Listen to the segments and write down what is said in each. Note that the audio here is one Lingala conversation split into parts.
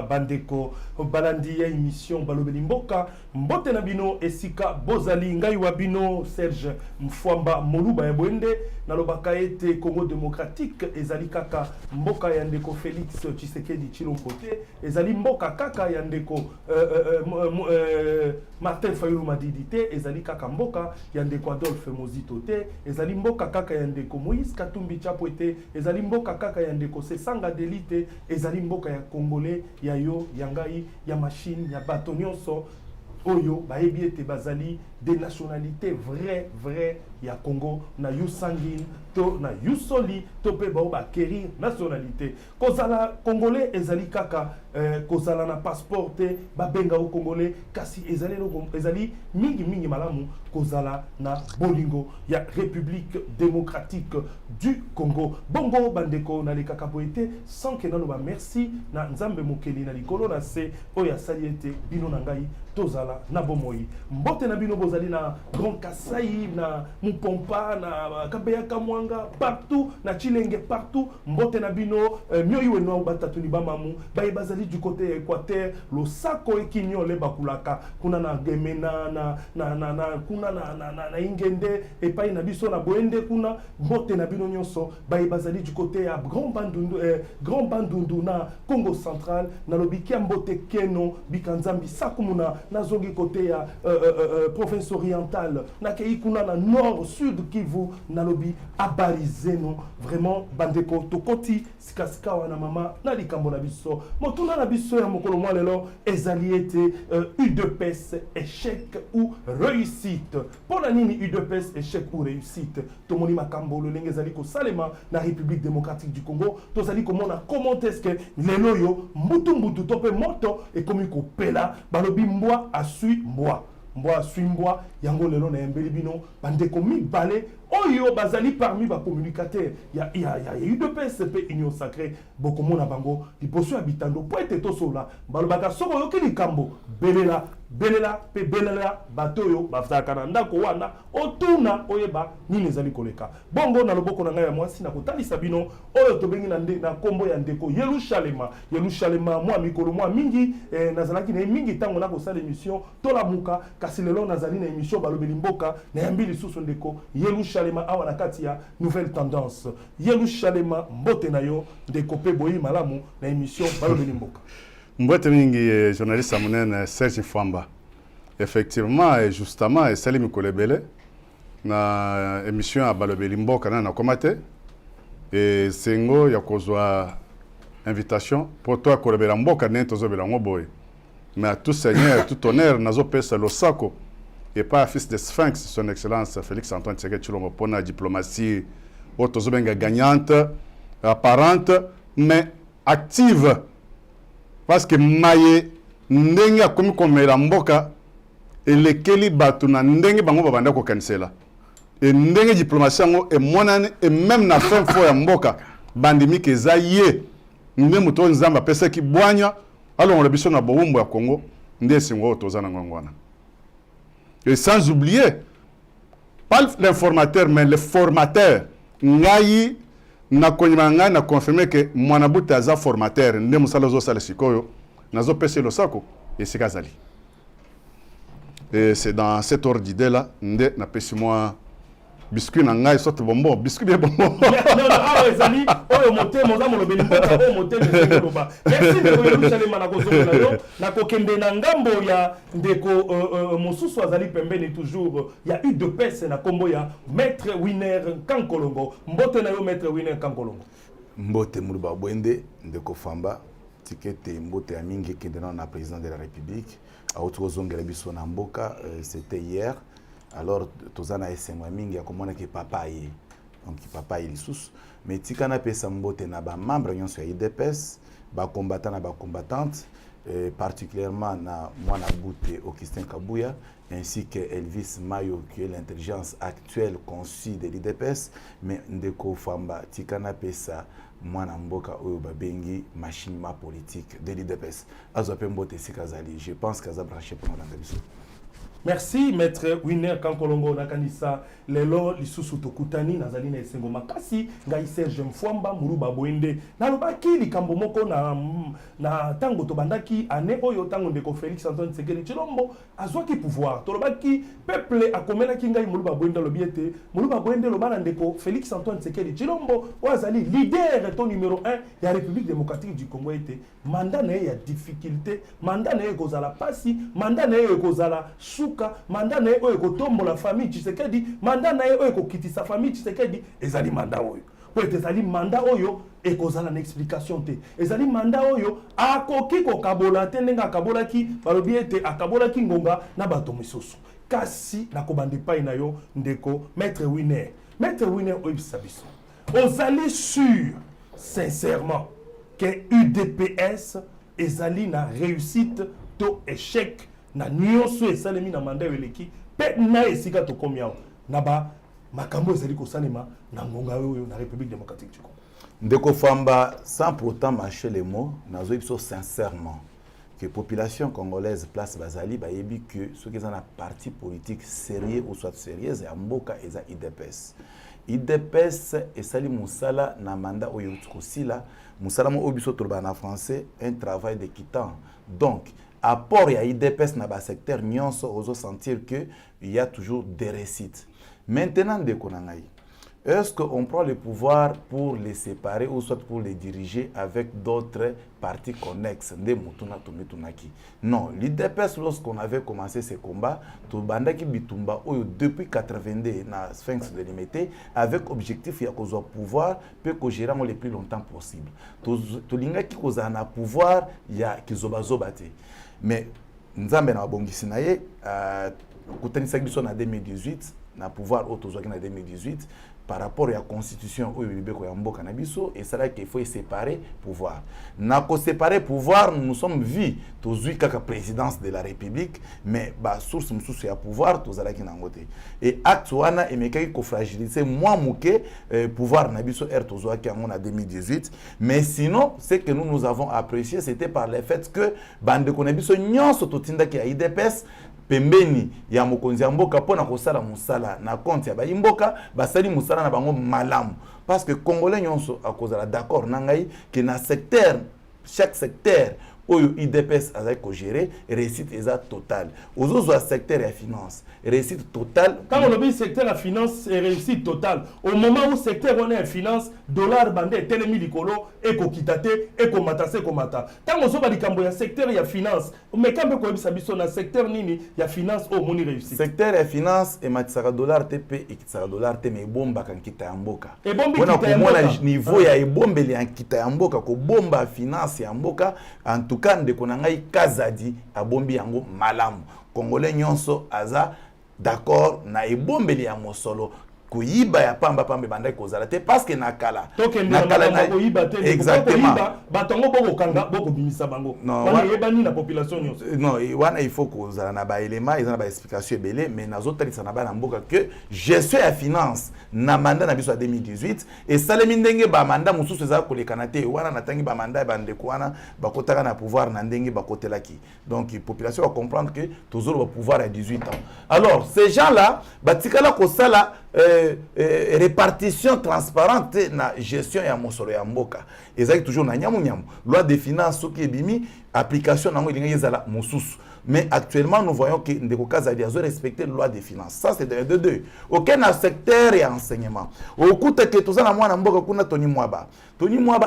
bandeko balandi ya émission balobeli mboka mbote na bino esika bozali ngai wa bino Serge Mfwamba Moluba ya Bwende nalobaka ete Congo démocratique ezali kaka mboka ya ndeko Félix Tshisekedi Tshilombo te ezali mboka kaka ya ndeko Martin Fayulu Madidi te ezali kaka mboka ya ndeko Adolphe Mozito te ezali mboka kaka ya ndeko Moïse Katumbi Chapwe te ezali mboka kaka ya ndeko Sesanga Deli te ezali mboka ya Congolais ya yo ya ngai ya machine ya bato nyonso oyo bayebi ete bazali des nationalités vrai ya Congo na yu sangine to na yu soli to pe bao bakeri nationalité kozala congolais ezali kaka kozala na passeport te babenga o congolais kasi ezali mingi malamu kozala na bolingo ya République démocratique du Congo bongo bandeko na lekaka boete sans que nano ba merci na nzambe mokeli na likolo na se oya saliete bino na ngai tozala na bomoi mbote na bino bozali na Grand Kasai na Mupompa na Kabeya Kamwanga partout na Chilenge partout mbote na bino mioyiwe no batatuni bamamu baye bazali du côté Équateur losako ekinyo le bakulaka kuna na Gemena na kuna na Ingende epai na biso na Boende kuna mbote na bino nyonso baye bazali du côté ya Grand Bandundu na Congo central na lobikia mbote keno bikanzambi sakumuna na zongi côté ya province orientale na kei kuna na nord sud Kivu na lobi abarizeno vraiment bandeko tokoti sikasika wana mama na likambo na biso motuna na biso ya mokolo mwa lelo ezali ete UDPS échec ou réussite pona nini UDPS échec ou réussite tomoni makambo lolenge ezali ko salema na République démocratique du Congo tozali komona comment est-ce que lelo yo mbutu tope moto ekomi ko pela balobi mbwa asui mbwa yango lelo na yembeli bino bandeko mibale oyo bazali parmi ba communicateurs ya UDPS pe Union Sacrée bokomona bango liboso ya bitando po ete tosola balobaka soko yoki likambo belela pe belela batoyo bafaka na ndako wana otuna oyeba nini ezali koleka bongo na loboko na ngai ya mwasi na kotalisa bino oyo tobengi na kombo ya ndeko Yerusalema mwa mikolo mwa mingi nazalaki na mingi tango na kosala émission tolamuka kasi lelo nazali na émission balobeli mboka na yambili susu ndeko Yerusalema awa na kati ya nouvelle tendance Yerusalema mbote na yo ndeko pe boyi malamu na émission balobeli mboka mbote mingi journaliste amunene Serge Mfwamba effectivement et justement et Salim Kolebele na émission à balobeli mboka na komate et sengo ya kozwa invitation pour toi kolebela mboka ne tozobela ngoboy mais à tout seigneur tout honneur nazo pesa losako et pas fils de Sphinx son excellence Félix Antoine Tshisekedi Tshilombo pona diplomatie otozobenga gagnante apparente mais active parce que maye ndenge akomi komela mboka elekeli batu na ndenge bango babanda ko kansela et ndenge diplomatie ngo e monane et même na fin fois ya mboka bandimi keza ye nde muto nzamba pesa ki bwanya alors on le biso na bowumbo ya Congo nde singo tozana ngongwana et sans oublier pas l'informateur mais le formateur ngai na konyanga na confirmer que mwanabuta za formateur nde musala zo sala sikoyo nazo pese lo sako et sikazali et c'est dans cet ordre d'idée là nde na pesi moi biscuit na ngai sorte bonbon biscuit bien bonbon non ah ezali oyo motemo za molobeli mboka oyo motemo ezoloba merci de Yerusalema na kozonga yo na kokende na ngambo ya ndeko mosusu azali pembeni toujours ya UDPS na kombo ya maître Winner Kankolongo mbote na yo maître Winner Kankolongo mbote Moluba Bwende ndeko Famba tikete mbote ya mingi kende na président de la République autozongela biso na mboka c'était hier. Alors, tozana esemwa mingi akomona ke papa ye. Donc papa ye lisusu. Mais tikana pesa mbote na ba membre nyonso ya UDPS, ba combattant na ba combattante, particulièrement na mwana Bute Augustin Kabuya, ainsi que Elvis Mayo qui est l'intelligence actuelle conçue de l'UDPS, mais ndeko Famba tikana pesa mwana mboka oyo babengi machinima politique de l'UDPS. Azope mbote sikazali. Je pense qu'aza branché pour la biso. Merci maître Winner Kankolongo nakanisa lelo lisusu tokutani nazali na esengo makasi ngai Serge Mfwamba Muruba Boende nalobaki likambo moko na tango tobandaki ane oyo tango ndeko Félix Antoine Tshisekedi Tshilombo azwaki pouvoir tolobaki peuple akomelaki ngai Muruba Boende lobiete Muruba Boende lobana ndeko Félix Antoine Tshisekedi Tshilombo wazali leader to numéro 1 ya République démocratique du Congo ete mandat na ya difficulté mandat na kozala pasi mandat na kozala mandat na oyo kotombola famille Tshisekedi mandat na oyo kokitisa famille Tshisekedi ezali mandat oyo po ezali mandat oyo ekozala na explication te ezali mandat oyo akoki kokabola te ndenge akabolaki balobi ete akabolaki ngonga na bato misusu kasi nakobanda epai na yo ndeko maître Winner oyebisa biso ozali sûr sincèrement que UDPS ezali na réussite to échec na nyonso esalemi na mandat eleki pe na esika tokomi awa na ba makambo ezali kosalema na ngonga oyo na République démocratique du Congo. Ndeko Famba, sans pour autant mâcher les mots, nous avons sincèrement que la population congolaise place Bazali ba yebi que ceux qui sont un parti politique sérieux ou soit sérieuse et Mboka eza IDPS. IDPS esali musala na mandat oyo tukosila musala mo obiso toloba na français un travail de quittant. Donc apport ya IDPS na ba secteur nyonso ozo sentir que il y a toujours des réussites. Maintenant de konangai. Est-ce qu'on prend le pouvoir pour les séparer ou soit pour les diriger avec d'autres partis connexes? Non, l'IDPS, lorsqu'on avait commencé ces combats, Bitumba, depuis 82, na Sphinx de Limité, avec objectif de pouvoir, peut gérer le plus longtemps possible. Tout le monde qui a pouvoir, il y a Kizobazobate. Mais nous avons un bon guisinaye, en 2018, na pouvoir en 2018, par rapport à la constitution et c'est là qu'il faut séparer pouvoir. Na séparer pouvoir, nous sommes vus tous la présidence de la République, mais bah source mususu ya pouvoir tous ala kinangote. Et acte wana emekaki ko fragiliser moi mouké pouvoir na biso r tozoa ki en 2018, mais sinon ce que nous avons apprécié c'était par le fait que bande ko na biso nyonso totinda ki IDPS pembeni ya mokonzi ya mboka pona kosala musala na compte ya bayimboka basali musala na bango malamu parce que congolais nyonso akozala d'accord na ngai que na secteur chaque secteur oyo IDPS azali ko gérer réussite eza total ozozo secteur ya finance réussite totale quand on obéit secteur la finance et réussite totale au moment où secteur on est finance dollar bandé telemi likolo eko kitate eko matase ko mata quand on zoba likambo ya secteur ya finance mais quand ko ebisa biso na secteur nini ya finance au moni réussite secteur ya finance et matisaka dollar TP et kitaka dollar te mais bomba kan kita ya mboka et bombi kita ya mboka niveau ya ebombeli ya kita ya mboka ko bomba finance ya mboka en tout cas ndeko na ngai Kazadi abombi yango malamu congolais nyonso aza d'accord na ebombeli ya mosolo kuiba ya pamba bandai kozala te parce que nakala na kuiba te exactement batongo boko kanga boko bimisa bango wana yebani na population nyonso non wana il faut kozala na ba élément ils ont ba explication belé mais nazotalisa na ba na mboka que gestion ya finance na mandat na biso ya 2018 et salemi ndenge ba mandat mususu za kolekana te wana natangi ba mandat ba ndeko wana bakotaka na pouvoir na ndenge bakotelaki donc la population va comprendre que toujours le pouvoir à 18 ans alors ces gens là batikala ko sala répartition transparente na gestion ya mosolo ya mboka ezaki toujours na nyamu loi de finances soki ebimi application nango elinga ezala mosusu mais actuellement nous voyons que ndeko Kazadi a respecté la loi de finances ça c'est de deux aucun secteur et enseignement okuta ke tozana mwana mboka kuna Tony Mwaba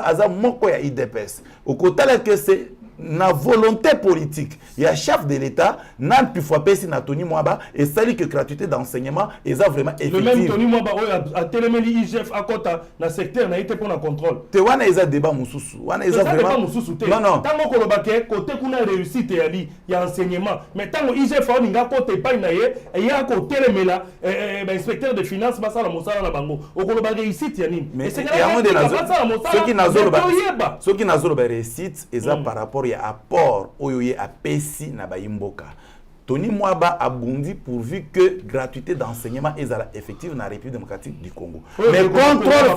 aza moko ya IDPS okotala que c'est na volonté politique il y a chef de l'État n'a plus fois pesi na Tony Mwaba et sali que gratuité d'enseignement est vraiment effective le même Tony Mwaba a télémeli IGF à kota na secteur na été pour la contrôle te wana eza débat mususu wana eza vraiment non tango kolobake côté kuna réussite ya li ya enseignement mais tango IGF on nga côté pa na ye ya ko télémela inspecteur de finances basala mosala na bango okoloba réussite ya nini mais c'est ceux qui nazolo ba réussite eza par rapport ya apport oyo ye apesi na bayimboka Tony Mwaba a bondi pourvu que gratuité d'enseignement est effective dans la République démocratique du Congo. Mais contrôle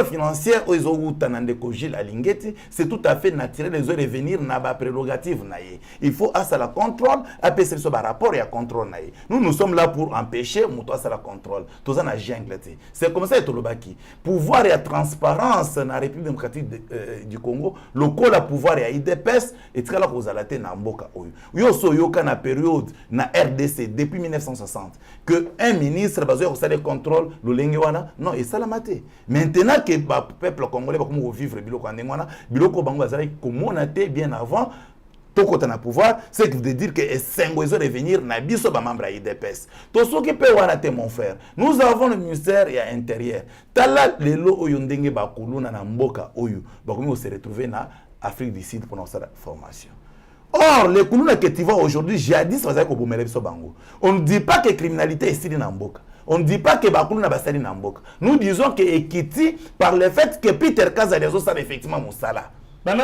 financier, ils ont Gilles Alingeti, c'est tout à fait naturel de revenir dans la prérogative. Il faut à ça la contrôle, à passer sur le rapport et à contrôle. Nous sommes là pour empêcher, nous ça la contrôle. Tout ça n'a jungle. C'est comme ça que le baki. Pouvoir et transparence dans la République démocratique du Congo, le col pouvoir et IDPS, et très là que vous allez na mboka oyo. Yo so yo kana période na RDC depuis 1960 que un ministre bazo ça le contrôle le lengewana non et ça la maté. Maintenant que le peuple congolais va comment vivre biloko andengwana biloko bango bazali comment naté bien avant tout côté na pouvoir c'est que de dire que Sengo ils revenir na biso ba membre IDPS. To so ki pe wana te mon frère. Nous avons le ministère et intérieur. Tala lelo oyo ndenge ba kuluna na mboka oyo ba komi se retrouver na Afrique du Sud pendant sa formation. Or, les Koulouna que tu vois aujourd'hui, jadis, on ne dit pas que la criminalité est ici dans Mboka. On ne dit pas que Bakoulouna est ici dans Mboka. Nous disons que Ekiti, par le fait que Peter Kazaliazo ça effectivement mon salaire. Na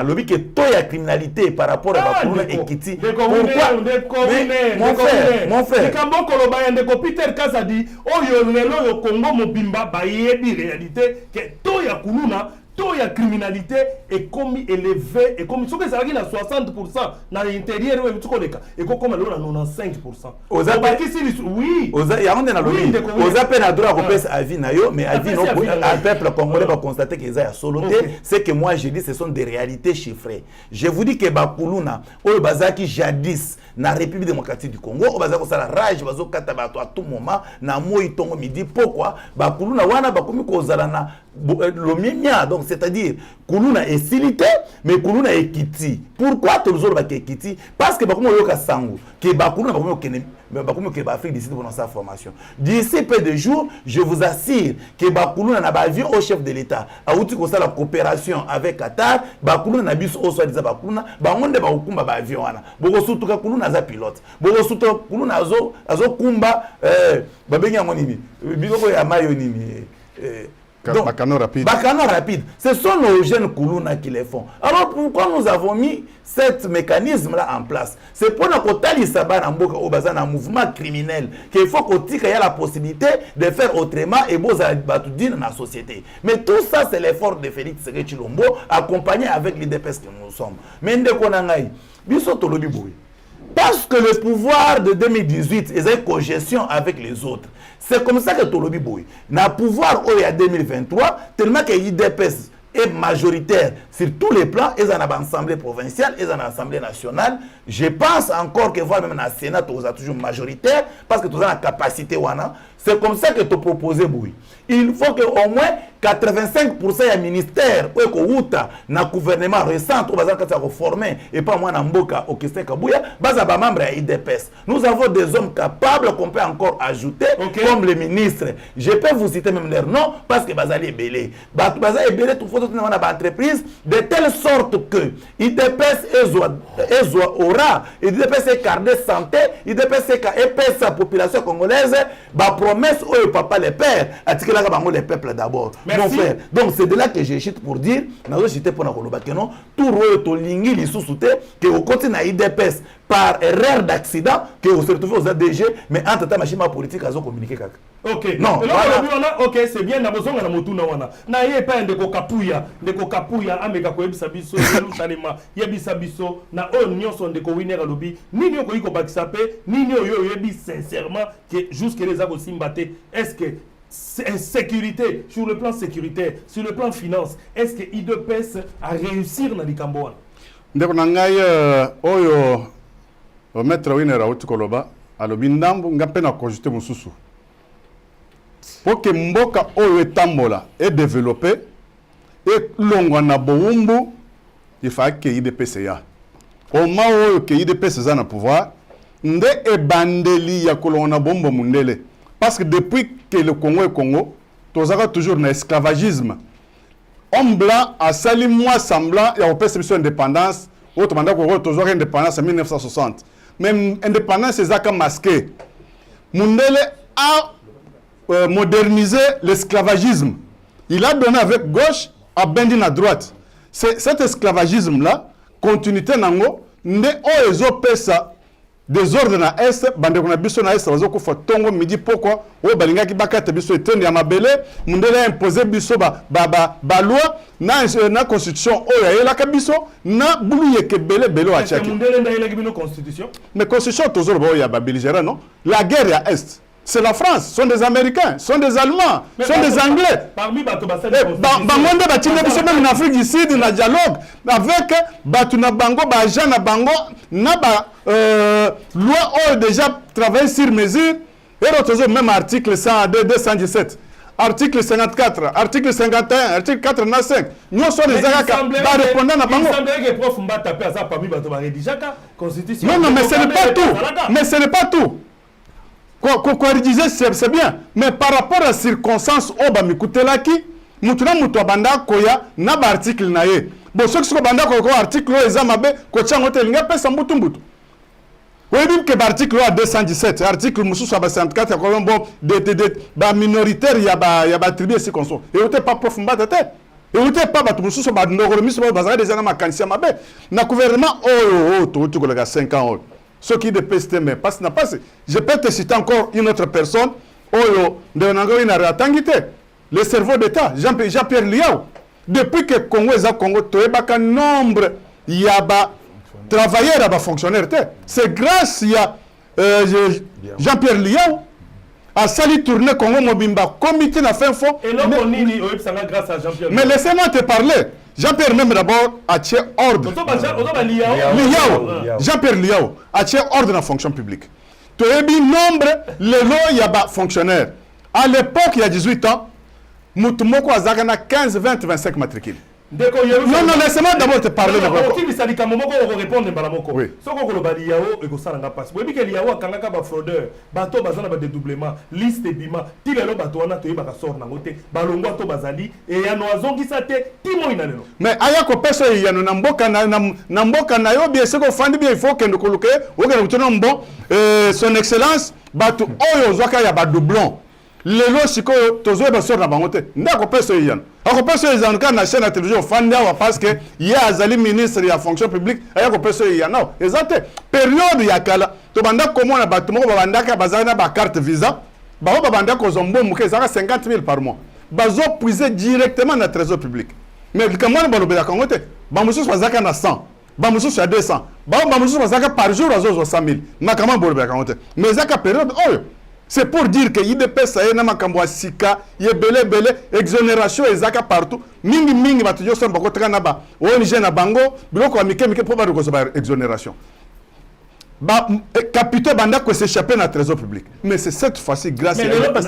lobby que toi la criminalité par rapport à Bakoulouna Ekiti. Pourquoi? Mon frère. Peter Kazadi, Oyo Lelo yo Congo Mobimba, Bayebi réalité que toi la Koulouna. Taux de criminalité est comme élevé et comme si ça arrive à 60% dans l'intérieur et comme à 95%. Oui. Il y a un lobby. Aux appels à droit repèse à vie mais à vie non un peuple congolais va constater qu'ils ont soloté. C'est que moi je dis ce sont des réalités chiffrées. Je vous dis que Bakoulouna au Bazaki jadis na République démocratique du Congo au Bazaki ça la rage bazo katabato à tout moment na moi tongo midi pourquoi Bakoulouna wana bakomi kozala na l'omimia donc c'est-à-dire Koulouna est silité mais Koulouna est Kiti. Pourquoi tout le monde est Kiti? Parce que bakomi yoka sangu que Bakoulouna bakomi que Afrique décide pendant sa formation. D'ici peu de jours, je vous assure que Bakoulouna n'a pas avion au chef de l'État. A outil comme ça la coopération avec Qatar, Bakoulouna n'a bis au soit disant Bakoulouna, Bangonde ba okumba ba avion wana. Boko surtout ka Koulouna za pilote. Boko surtout Koulouna azo kumba babenga monini. Biloko ya mayo nini. Donc, Bacano rapide. Bacano rapide. Ce sont nos jeunes Koulouna qui les font. Alors pourquoi nous avons mis ce mécanisme-là en place? C'est pour que Tali Saban Amboka Obazan un mouvement criminel qu'il faut qu'il y ait la possibilité de faire autrement et Boza Batoudine dans la société. Mais tout ça, c'est l'effort de Félix Tshisekedi Tshilombo accompagné avec l'IDPS que nous sommes. Mais Ndekonangai, biso tolobi boui. Parce que le pouvoir de 2018 est en congestion avec les autres. C'est comme ça que Tolobi Boy. Dans le pouvoir où il y a 2023, tellement que l'IDPS est majoritaire sur tous les plans, ils en ont l'Assemblée provinciale, ils en ont l'Assemblée nationale. Je pense encore que voir même dans le Sénat, ils sont toujours majoritaire parce que ils ont la capacité. C'est comme ça que tu proposes Boy. Il faut qu'au moins 85% des ministères ou dans le gouvernement récent ou reformé et pas moi dans Mboka au Kiste Kabouya, baza ba membre de l'IDPS. Nous avons des hommes capables qu'on peut encore ajouter comme les ministres. Je peux vous citer même leur nom parce que bazali est belé. Bazali est belé tout faut dans entreprise de telle sorte que l'IDPS est aura, l'IDPS est carte de santé, l'IDPS est sa population congolaise, ba promesse au papa les pères, attirer les peuples d'abord. Mon frère. Donc c'est de là que j'ai chute pour dire, tout le to lingi li sous-souté que au côté na IDPS par erreur d'accident que vous se retrouvez aux ADG mais entre ta machine politique à communiquer kaka. OK. Non. Voilà. OK, c'est bien na bozonga na motuna wana. Na ye pa ndeko kapuya ameka ko yebisa biso Yerusalema yebisa biso na o nyonso ndeko winera lobi. Nini ko yiko bakisa pe, nini yo yebi sincèrement que jusque les agos simbate. Est-ce que sécurité, sur le plan sécuritaire, sur le plan finance, est-ce que IDPS a réussi dans les Cambouans? Ndeko nangai oyo maître winera utukoloba alobi ndambu ngape na cogiter mususu. Pour que mboka oyo etambola et développer et longwa na boumbu il faut que IDPS ya. Au moment oyo que IDPS za na pouvoir nde ebandeli ya kolona bombo mundele. Parce que depuis que le Congo est Congo, tous avons toujours un esclavagisme. Homme blanc a sali moi semblant et a opéré son indépendance. Autrement dit, on a toujours indépendance en 1960. Mais indépendance c'est ça masqué. Mundele a modernisé l'esclavagisme. Il a donné avec gauche à Bendine à droite. Cet esclavagisme là, continuité nango, nde oyo ezopesa désordre na est bandeko na biso na est bazokufa tongo midi pourquoi oyo balingaki bakata biso etende ya mabele mundele imposer biso ba loi na constitution oyo ayelaka biso na bulu yekebele belo achaki mundele ndayelaki bino constitution mais constitution toujours ba oyo ya babelligérant non la guerre ya est c'est la France, sont des Américains, sont des Allemands, sont des Anglais. Parmi bato bango nde batindi biso même en Afrique du Sud na dialogue avec bato na bango ba agent na bango na ba loi oyo déjà travaillé sur mesure et retrouve même article 102 217 article 54 article 51 article 85 nous sommes les agaka ba répondant na bango. Il semblait que prof Mbata pe asa parmi bato ba rédigaka constitution. Non mais ce n'est pas tout. Mais ce n'est pas tout. Quoi disait c'est bien, mais par rapport à circonstances oba mikutelaki, mutuna mutu abanda koya na ba article na ye. Bon ceux qui sont banda ko article o ezamabe ko tsango te linga pesa mbutu mbutu. Oui dit que article a 217, article mususu ba 54 ko bon ba minoritaire ya ba tribu si konso. Et ote pas prof mbata te. Et ote pas ba mususu ba ndokolo miso ba bazaka déjà na makanisia mabe. Na gouvernement oh to ko la 5 ans. Ce qui dépasse mais passe n'a pas. Je peux te citer encore une autre personne. Oyo de Nangoï n'a ratangité. Le cerveau d'État, Jean-Pierre Liao. Depuis que Congo est à Congo, tu as un nombre, il y a des travailleurs, des fonctionnaires. C'est grâce à Jean-Pierre Liao a sali tourner Congo Mobimba, comité n'a fait un fond. Et là, on dit grâce à Jean-Pierre Liao. Mais laissez-moi te parler. Jean-Pierre même d'abord a tiré ordre. Jean-Pierre Liao a tiré ordre dans la fonction publique. Tu as vu nombre, les lois, il y a des fonctionnaires. À l'époque, il y a 18 ans, Moutoumoko a 15, 20, 25 matricules. Non, laissez-moi d'abord te parler d'abord. Oui. Mais ayako peso yano namboka na yo bien seko fandi bien il faut que ndokoluke oke na mbo son excellence bato oyo zwaka ya ba doublon. Lelo sikoyo tozo ba sor na bangote ndako peso yano akopeso ezanka na chaîne de télévision fanda wa parce que ya azali ministre ya fonction publique ayako peso yano ezate période ya kala to banda komona bato moko babandaka bazana ba carte visa ba banda ko zombo muke zaka 50 000 par mois bazo puiser directement na trésor public mais comment ba lobela kangote ba mususu bazaka na 100 ba mususu ya 200 ba mususu bazaka par jour azo 100 000 na comment ba lobela kangote mais zaka période oyo. C'est pour dire que IDPS a un makambo sika, il y a belé, exonération et zaka partout. Mingi batuyo son bako teka naba. ONG na bango, biloko amike pour ba exonération. Ba capitaux banda ko s'échapper na trésor public. Mais c'est cette fois-ci grâce à grâce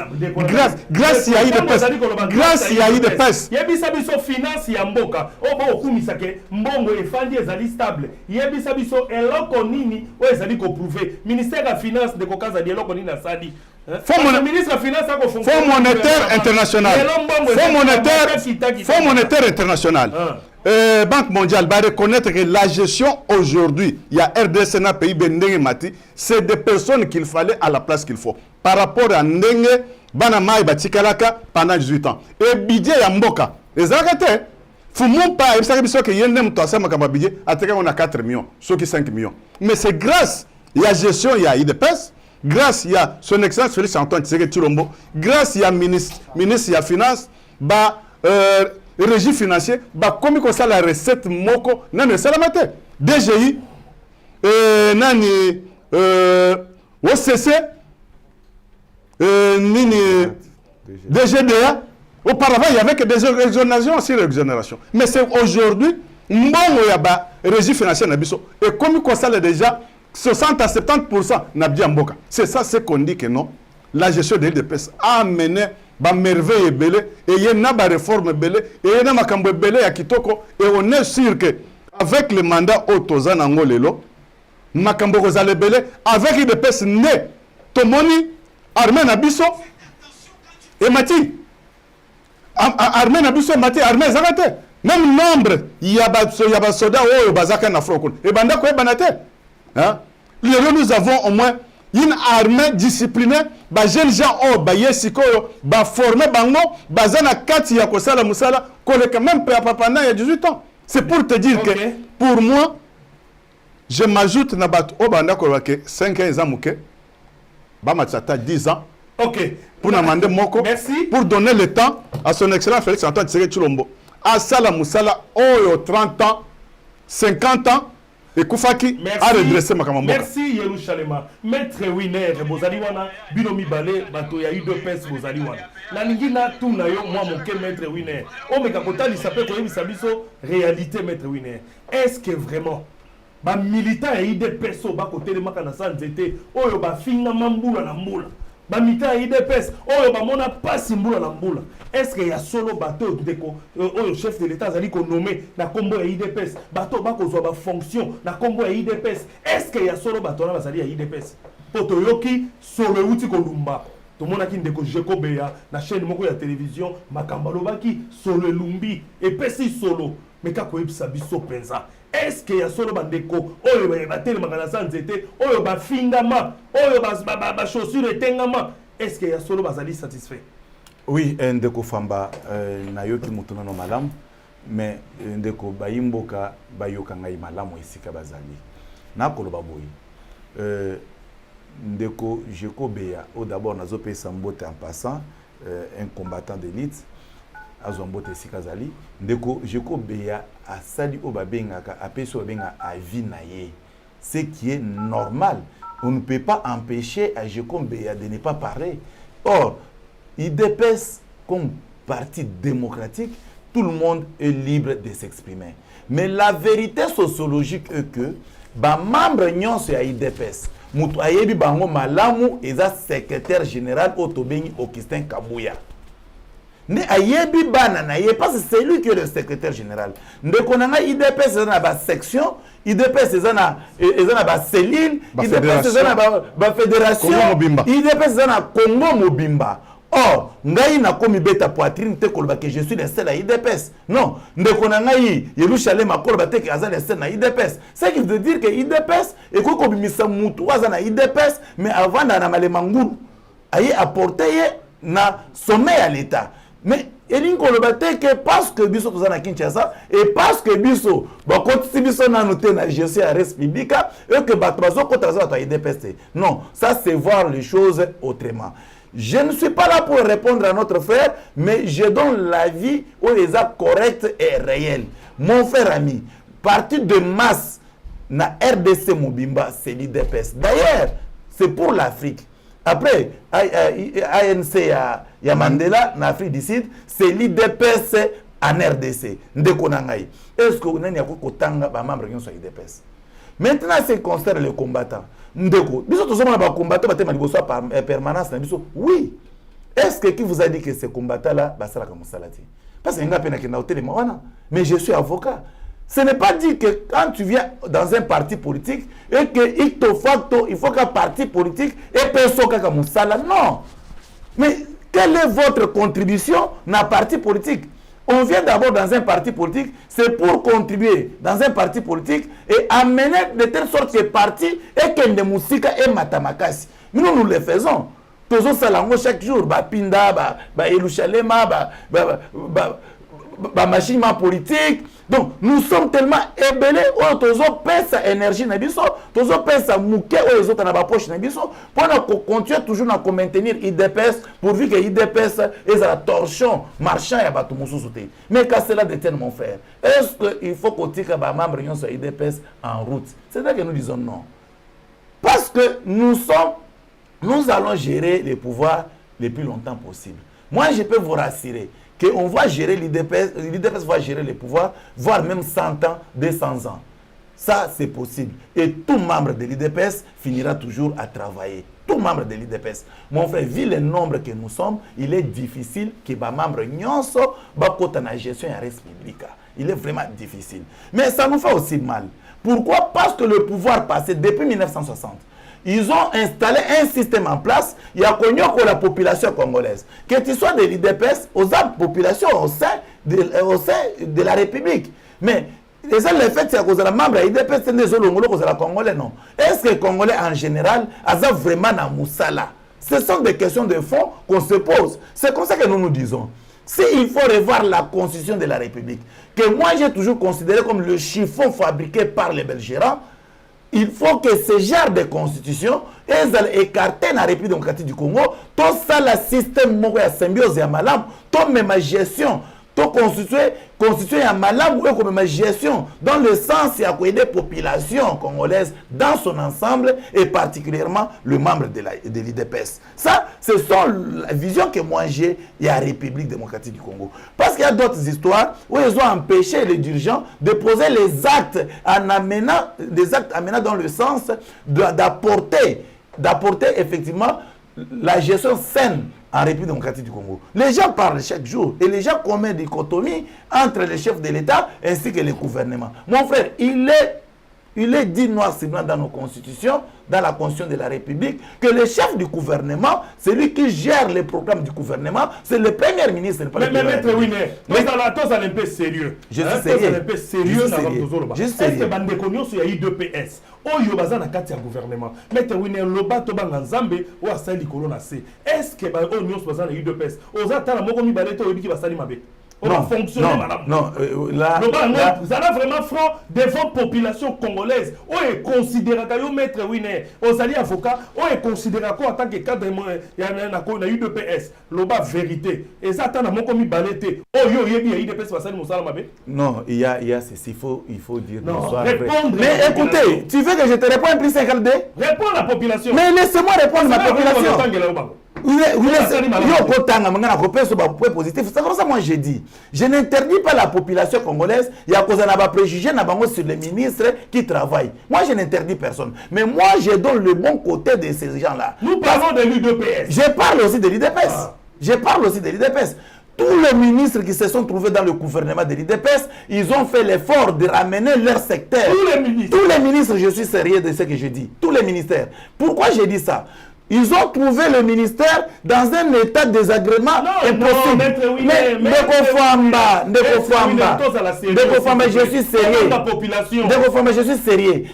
à IDPS. Grâce à IDPS. Yebisa biso finance ya mboka. Obo okumisa ke mbongo efandi ezali stable. Yebisa biso eloko nini o ezali ko prouver. Ministère de finance de kokaza di eloko nini na sadi. Fonds monétaire international. Fonds monétaire international. Banque mondiale va reconnaître que la gestion aujourd'hui, il y a RDC na pays Bendenge Mati, c'est des personnes qu'il fallait à la place qu'il faut. Par rapport à Ndenge, Banama et Batikalaka pendant 18 ans. Et budget Yamboka. Les arrêtés. Fumons pas, il s'agit que Yenem Tossa Makamba budget, on a 4 millions, ceux qui 5 millions. Mais c'est grâce à la gestion, il y a IDPS. Grâce à son excellence Félix Antoine Tshisekedi Tshilombo, grâce à ministre ya finance, régime financier, comme comme ça la recette moko, non mais ça la mate. DGI, nani, OCC, nini, DGDA. Auparavant il y avait que des exonérations sur l'exonération. Mais c'est aujourd'hui, mbongo ya ba régime financier nabiso. Et comme ça là déjà 60 à 70% n'abdia mboka. C'est ça ce qu'on dit que non. La gestion de l'IDPS a amené ba merveille belé et il y a une réforme belé et il y a une makambo belé à Kitoko et on est sûr que avec le mandat Otozan Angolelo makambo kozale belé avec l'IDPS né Tomoni armée nabiso et Mati armée nabiso Mati armée zarate même nombre il y a ba soda oyo bazaka na frokon et banda ko banate. Hein? Nous avons au moins une armée disciplinée, jeune gens formé bango, bazana kati ya kosala musala, koleka même pendant il y a 18 ans. C'est pour te dire que pour moi, Je m'ajoute na bato obanda ko ke 5 ans ezamuke ba matata 10 ans. OK. Pour demander moko. Merci. Pour donner le temps à son excellence Félix Antoine Tshisekedi Tshilombo. À Sala Moussala oyo 30 ans, 50 ans et Koufaki a redressé makambo. Merci Yerushalema. Maître Winner bozali wana bino mibale bato ya UDPS bozali wana. Na lingina tuna yo moi moke Maître Winner. O meka kotali sape ko yebisa biso réalité Maître Winner. Est-ce que vraiment ba militant ya UDPS ba kotele makana sanzete oyo ba finga mambula na mbula. Ba militant ya UDPS oyo ba mona pasi mbula na mbula. Est-ce que ya solo bato ndeko oyo chef de l'état zali ko nommé na kombo ya UDPS bato ba kozwa ba fonction na kombo ya UDPS? Est-ce que ya solo bato na bazali ya UDPS poto yoki solo uti ko lumba tomonaki ndeko Jekobeya na chaîne moko ya télévision makambo lobaki solo lumbi et pesi solo meka ko ebisa biso penza? Est-ce que ya solo bandeko oyo ba tele makana sanzete oyo ba fingama oyo ba chaussure etengama? Est-ce que ya solo bazali satisfait? Oui, ndeko Famba nayoki mutuna no malamu mais ndeko bayimboka bayoka ngai malamu esika bazali nakoloba boyi ndeko Jekobeya au d'abord nazo pesa mbote en passant un combattant d'élite azombote esika zali ndeko Jekobeya asali o babengaka apeso babenga avis na ye, ce qui est normal. On ne peut pas empêcher à Jekobeya de ne pas parler. Or IDPS comme parti démocratique, tout le monde est libre de s'exprimer. Mais la vérité sociologique est que ba membre nyonso ya IDPS mutu ayebi bango malamu eza secrétaire général Otobengi Augustin Kabuya. Ne ayebi bana na ye parce que c'est lui qui est le secrétaire général. Ndeko nanga IDPS eza na ba section, IDPS eza na ba cellule, IDPS eza na ba fédération, IDPS eza na Congo Mobimba. Or, ngai na komi beta poitrine te koloba que je suis le seul à IDPS. Non, ndeko na ngai Yerushalem akoloba te que aza le seul à IDPS. C'est qui veut dire que IDPS et ko bimisa mutu waza na IDPS mais avant na malemangulu aye apporter na sommet à l'état. Mais elingi koloba te que parce que biso toza na Kinshasa et parce que biso ba kotisi biso na noté na gestion ya res publica et que ba bazo kotraza to IDPS. Non, ça c'est voir les choses autrement. Je ne suis pas là pour répondre à notre frère, mais je donne l'avis où les actes corrects et réels. Mon frère ami, parti de masse na RDC Mobimba, c'est l'IDPS. D'ailleurs, c'est pour l'Afrique. Après, ANC ya Mandela, en Afrique du Sud, c'est l'IDPS en RDC. Est-ce que vous avez un membre de l'IDPS? Maintenant, c'est concerne les combattants. Ndeko, biso tozoma ba combattant batema liboso par permanence na biso. Oui. Est-ce que qui vous a dit que ces combattants là basala comme salati? Parce que nga pena kena hôtel wana. Mais je suis avocat. Ce n'est pas dit que quand tu viens dans un parti politique et que icto facto il faut qu'un parti politique et personne comme musala. Non. Mais quelle est votre contribution dans un parti politique? On vient d'abord dans un parti politique, c'est pour contribuer dans un parti politique et amener de telle sorte que parti et que les musiques et matamakasi. Nous le faisons. Tous salango chaque jour, ba pinda, ba Yerushalema, ba machine politique. Donc nous sommes tellement ébellés, tous pèse énergie na biso, tous pèse mouké les autres na ba poche na biso pour continuer toujours à maintenir IDPS pourvu que IDPS est la torchon marchand ya bato mususu te. Mais qu'à cela détienne mon frère, est-ce qu'il faut qu'on tire ba membre yon sur IDPS en route? C'est là que nous disons non. Parce que nous allons gérer les pouvoirs le plus longtemps possible. Moi je peux vous rassurer qu'on va gérer l'IDPS va gérer les pouvoirs, voire même 100 ans, 200 ans. Ça, c'est possible. Et tout membre de l'IDPS finira toujours à travailler. Tout membre de l'IDPS. Mon frère, vu le nombre que nous sommes, il est difficile que les membres nyonso bakota na gestion ya res publica. Il est vraiment difficile. Mais ça nous fait aussi mal. Pourquoi? Parce que le pouvoir passé depuis 1960. Ils ont installé un système en place. Il y a connu que la population congolaise, que tu sois de l'IDPS, aux populations au sein de la République. Mais les faits, c'est à cause de la membre de l'IDPS, c'est des Congolais, non. Est-ce que les Congolais en général, ont vraiment un moussala? Ce sont des questions de fond qu'on se pose. C'est comme ça que nous nous disons. S'il faut revoir la constitution de la République, que moi j'ai toujours considéré comme le chiffon fabriqué par les belgérants, il faut que ce genre de constitution ait écarté la République démocratique du Congo, tout ça, le système de symbiose et malam, tout même gestion, tout constitué un malam ou comme gestion, dans le sens il y a des populations congolaises dans son ensemble et particulièrement le membre de l'IDPS. Ça, ce sont la vision que moi j'ai de la République démocratique du Congo. Parce qu'il y a d'autres histoires où ils ont empêché les dirigeants de poser les actes en amenant, des actes amenant dans le sens d'apporter effectivement la gestion saine en République démocratique du Congo. Les gens parlent chaque jour et les gens commettent des dichotomies entre les chefs de l'État ainsi que les gouvernements. Mon frère, il est dit noir sur blanc dans nos constitutions, dans la constitution de la République, que le chef du gouvernement, c'est lui qui gère les programmes du gouvernement, c'est le premier ministre. Mais maître Winner, toi, c'est un peu sérieux. Je suis sérieux. Un peu sérieux. Je suis sérieux. Est-ce que Bandekonion, il y a IDPS oyo baza na kati ya gouvernement maître Winner loba to banga nzambe o asali kolona se est-ce que ba onyo baza na IDPS oza tala moko mi balete oyebiki basali mabe on a fonctionné madame non là vous avez vraiment front devant population congolaise o est considéré comme maître Winner osali avocat o est considéré quoi en tant que cadre ya na IDPS loba vérité ezata na moko mi balete oyo yebi ya IDPS basali mosala mabe. Non, il y a ceci, il faut dire non, répondre. Mais écoutez, tu veux que je te réponde plus 52? Réponds à la population. Mais laissez-moi répondre à ma population. C'est comme ça moi j'ai dit. Je n'interdis pas la population congolaise. Il y a cause de préjugés sur les ministres qui travaillent. Moi je n'interdis personne. Mais moi je donne le bon côté de ces gens-là. Nous parlons de l'UDPS. Je parle aussi de l'IDPS. Je parle aussi de l'IDPS. Tous les ministres qui se sont trouvés dans le gouvernement de l'IDPS, ils ont fait l'effort de ramener leur secteur. Tous les ministres, je suis sérieux de ce que je dis. Tous les ministères. Pourquoi j'ai dit ça? Ils ont trouvé le ministère dans un état de désagrément impossible. Mais je suis sérieux. Je suis sérieux.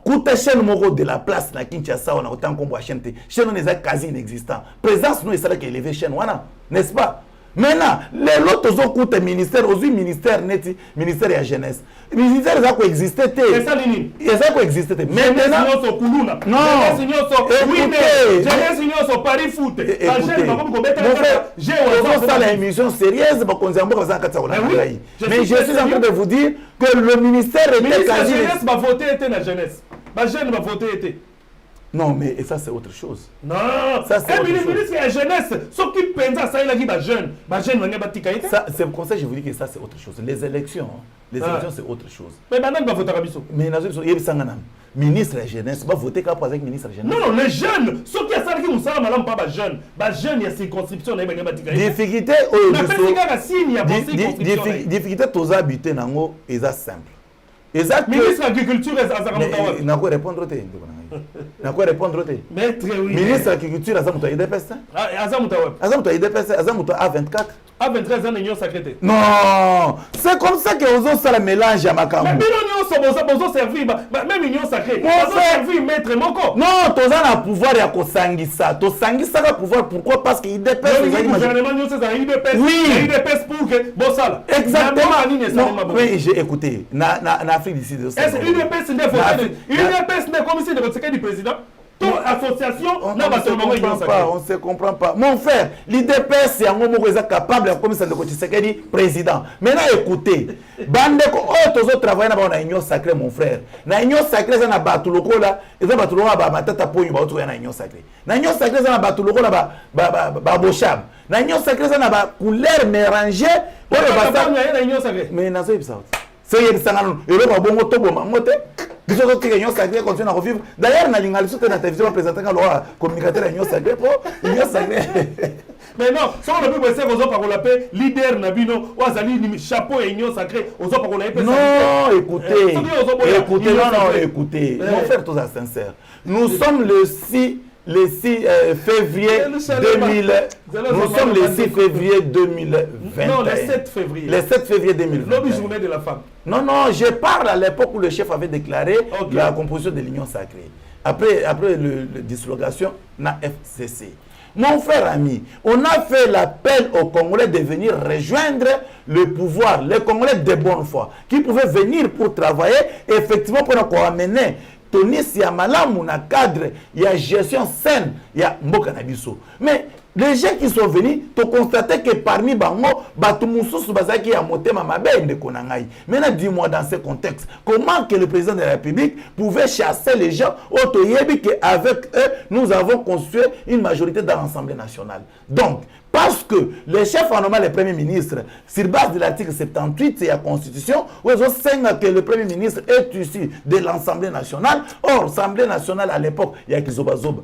Kuta chaîne moko de la place na Kinshasa on a autant qu'on voit chaîne chaîne on est quasi inexistant présence nous ça qui élevé chaîne wana n'est-ce pas maintenant les autres ont ministère aux ministère net ministère de la jeunesse ministère ça quoi existait et ça nini et ça quoi existait maintenant non jeunesse nyonso Paris foot j'ai ça la émission sérieuse mais je suis en train de vous dire que le ministère était quasi jeunesse va voter était la jeunesse ba jeune va voter était. Non, mais ça c'est autre chose. Non, ça c'est autre chose. ministre la jeunesse, ce qui pense ça il a dit ba jeune va batika été. Ça c'est comme ça je vous dis que ça c'est autre chose. Les élections c'est autre chose. Mais maintenant va voter Rabiso. Mais nazo yebisanga ministre de la jeunesse va voter quand avec ministre de la jeunesse. Non, les jeunes, ceux qui a ça qui nous savent madame pas jeune. Ba jeune il y a circonscription na batika. Difficulté difficulté tous habiter nango eza simple. Ministre de l'agriculture il n'a quoi répondre Maître oui. Ministre de l'agriculture Azamuta IDPS. Azamuta IDPS, Azamuta A24. A23 ans union sacrée. Non, c'est comme ça que vous ça le mélange à Makambo. Mais union servir même union sacrée. Servir maître moko. Non, tous a pouvoir ya kosangisa. To sangisa ka pouvoir pourquoi parce que IDPS le gouvernement union c'est IDPS. Oui, IDPS pour que bossala. Exactement. Oui, j'ai écouté. Na Afrique d'ici de ça. Est-ce UDPS n'est pas UDPS n'est commissaire de conseil du président? Toute association n'a pas seulement on ne se comprend pas. Mon frère, l'IDPS c'est un homme qui est capable de commissaire de conseil du président. Maintenant écoutez, bande ko autres travaillent dans la union sacrée mon frère. Na union sacrée ça na batuloko là, et ça batuloko ba matata ponyo ba autres na union sacrée. Na union sacrée ça na batuloko là ba bocham. Na union sacrée ça na ba couleur mélangée. Na union sacrée. Mais na so ça. C'est y a et le bongo tobo mamote. Les autres qui union sacrée continuent à revivre. D'ailleurs, na lingali sur la télévision présentant quand le communicateur union sacrée pour union sacrée. Mais non, si on a pu passer aux autres par l'appel leader nabino ou azali chapeau et union sacrée aux autres par l'appel. Non, écoutez. Écoutez. Mon frère tout ça sincère. Nous sommes le 6 février 2000. Nous sommes le 6 février 2021. Non, le 7 février. Le 7 février 2021. Lobby journée de la femme. Non, je parle à l'époque où le chef avait déclaré la composition de l'Union sacrée. Après la dislocation, na FCC. Mon frère ami, on a fait l'appel aux Congolais de venir rejoindre le pouvoir, les Congolais de bonne foi, qui pouvaient venir pour travailler, effectivement pour nous amener Tonis ya malamu na cadre, il y a gestion saine, il y a mboka na biso. Mais les gens qui sont venus, tu constatais que parmi bango, batumususu bazaki ya motema mabe de konangai. Maintenant, dis-moi dans ce contexte, comment que le président de la République pouvait chasser les gens autoyebi qu'avec eux, nous avons construit une majorité dans l'Assemblée nationale. Donc, parce que le chef en normal, le Premier ministre, sur base de l'article 78 de la Constitution, où ils ont que le Premier ministre est issu de l'Assemblée nationale. Or, l'Assemblée nationale à l'époque, il y a Kizoba Zoba.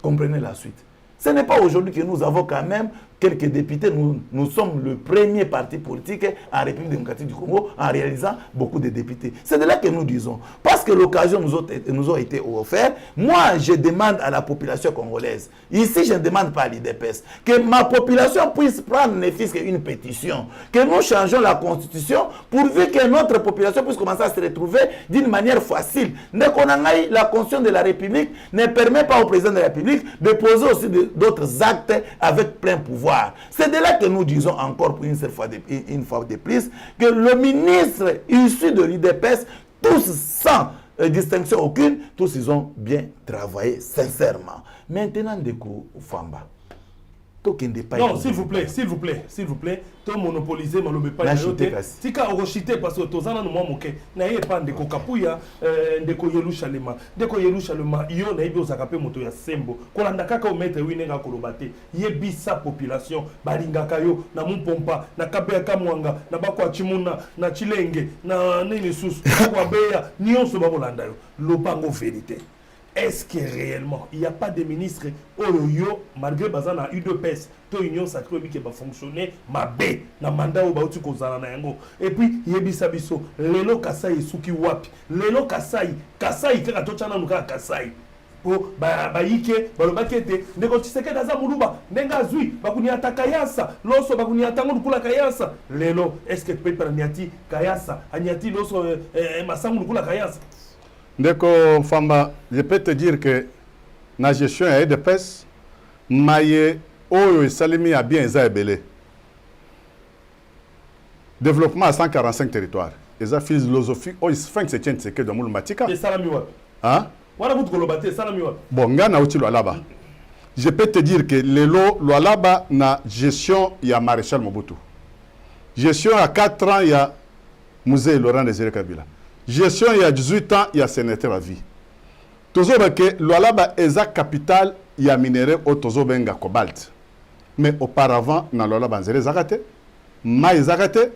Comprenez la suite. Ce n'est pas aujourd'hui que nous avons quand même quelques députés. Nous sommes le premier parti politique en République démocratique du Congo en réalisant beaucoup de députés. C'est de là que nous disons. Parce que l'occasion nous a été offerte, moi je demande à la population congolaise, ici je ne demande pas à l'IDPS, que ma population puisse prendre ne fût qu'une pétition, que nous changeons la constitution pourvu que notre population puisse commencer à se retrouver d'une manière facile. La constitution de la République ne permet pas au président de la République de poser aussi d'autres actes avec plein pouvoir. C'est de là que nous disons encore pour une fois de plus que le ministre issu de l'IDPS, tous sans distinction aucune, tous ils ont bien travaillé sincèrement. Maintenant, Ndeko Famba. Non, s'il vous plaît, tout monopoliser, malobé pas tika orochité parce que tozana no moke na ye pas ndeko kapuya ndeko Yerusalema yo na ibi osakape moto ya sembo kolanda kaka o mettre winenga kolobate yebisa population balingaka yo na mumpompa na kabeya kamwanga na bakwa chimuna na chilenge na nini susu kwa beya nyonso babolanda yo lobango vérité. Est-ce que réellement, il n'y a pas de ministre Oyo, malgré Bazana UDPS, to union sacrée qui va fonctionner, ma bé, na mandat ou baouti kozana na yango. Et puis, yebisa biso, lelo kasai suki wapi, lelo kasai kaka tochana nuka kasai. Po baike balobakete ndeko Tshisekedi daza muluba ndenga zui bakuni atakayasa loso bakuni atango kula kayasa lelo est-ce que tu peux prendre niati kayasa anyati loso masangu kula kayasa. Ndeko Famba, je peux te dire que la gestion est de pêche, maye oyo salimi a bien ezabelé. Développement à 145 territoires. Et ça philosophie o isfeng se tient que dans mulmatika. Et salami wapi? Hein? Wala butu kolobate salami wapi? Bon, ngana uti lo alaba. Je peux te dire que lo alaba na gestion ya maréchal Mobutu. Gestion à 4 ans il y a Musée Laurent Désiré Kabila. Gestion il y a 18 ans, il y a sénateur à vie. Toujours que l'Olaba est la capitale, il y a minéraux au Tozo Benga cobalt. Mais auparavant, dans l'Olaba, il y a Zagate, Maï Zagate,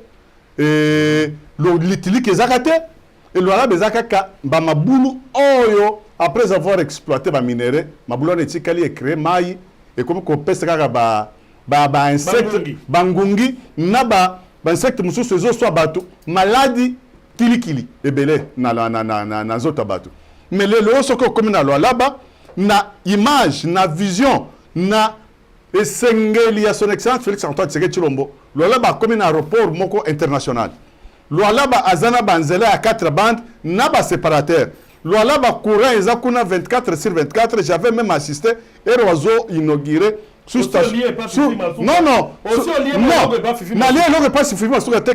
et l'Itilique Zagate, et l'Olaba est Zagaka, Bamaboulou, Oyo, après avoir exploité les minéraux, Maboulou Netikali est créé Maï, et comme on peut se faire insectes, Bangungi, Naba, insectes, Moussou, soit bateau, maladie. Kili ebele na zota bato mais le soko comme na là-bas na image na vision na esengeli ya son excellence Félix Antoine Tshisekedi Tshilombo là-bas comme na aéroport moko international là-bas azana banzela à 4 bandes na ba séparateur là-bas courant ezakuna 24/24 j'avais même assisté et oiseau inauguré non,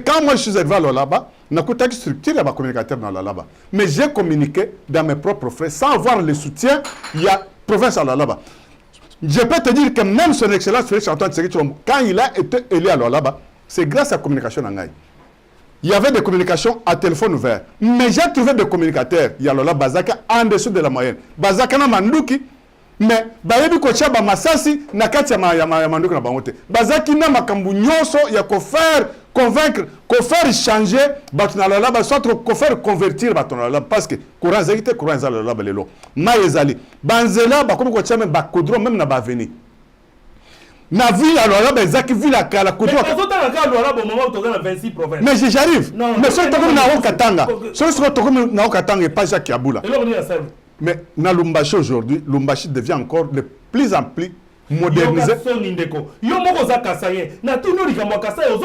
quand moi je suis arrivé là-bas, je n'ai pas structure de communicateur là-bas. Mais j'ai communiqué dans mes propres frais sans avoir le soutien, il y a province là-bas. Je peux te dire que même son excellence Félix Antoine Tshisekedi Tshilombo, quand il a été élu là-bas, c'est grâce à la communication en Ngaï. Il y avait des communications à téléphone ouvert. Mais j'ai trouvé des communicateurs, il y a là Bazaka en dessous de la moyenne. Bazaka na Manduki. Mais bayebi ko chaba masasi na kati ya manduka na bangote bazaki na makambu nyonso ya ko faire convaincre ko faire changer batuna la ba soit ko faire convertir batuna la parce que courant zalité courant za la ba lelo maezali banzela ba ko chama ba kodro même na ba veni na ville alors là bazaki ville à la kodro mais j'arrive mais ce to comme na okatanga ce to comme na okatanga pas Jacques Abula. Mais dans Lumbashi aujourd'hui, Lumbashi devient encore de plus en plus modernisé.